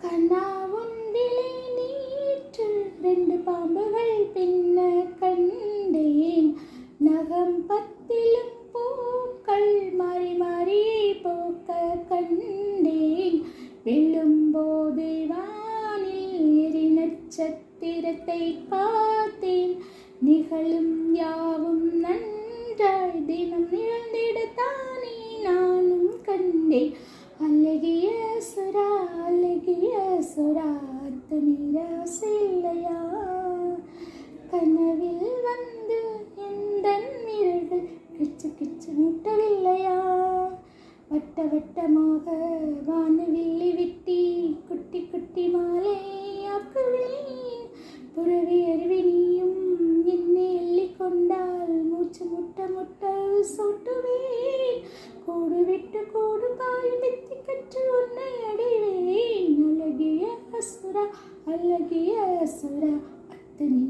கண்ணா உண்டிலே நீற்று ரெண்டு பாம்புகள் பின்ன கண்டேன். நகம் பத்திலும் பூக்கள் மாறி மாறி போக்க கண்டேன். விழும்போது வானில் எரி நட்சத்திரத்தை பார்த்தேன். நிகழும் யாவும் நன்றாய் தினம் நிகழ்ந்திடத்தானே நானும் கண்டேன். அழகிய சுறா அழகிய சுறா அத்தனை இல்லையா? கனவில் வந்து எந்த நிழல்கள் கிச்சு கிச்சு முட்டவில்லையா? வட்ட வட்டமாக வானவில்லி விட்டி குட்டி குட்டி மாலை ஆக்குவேன். புறவி அருவி நீயும் என்னை எள்ளிக் கொண்டால் மூச்சு முட்ட முட்ட சூட்டுவேன். கூடு விட்டு கூடு பாயும் வித்தி கற்று உன்னை அடைவேன். அழகிய சுறா அழகிய சுறா அத்தனை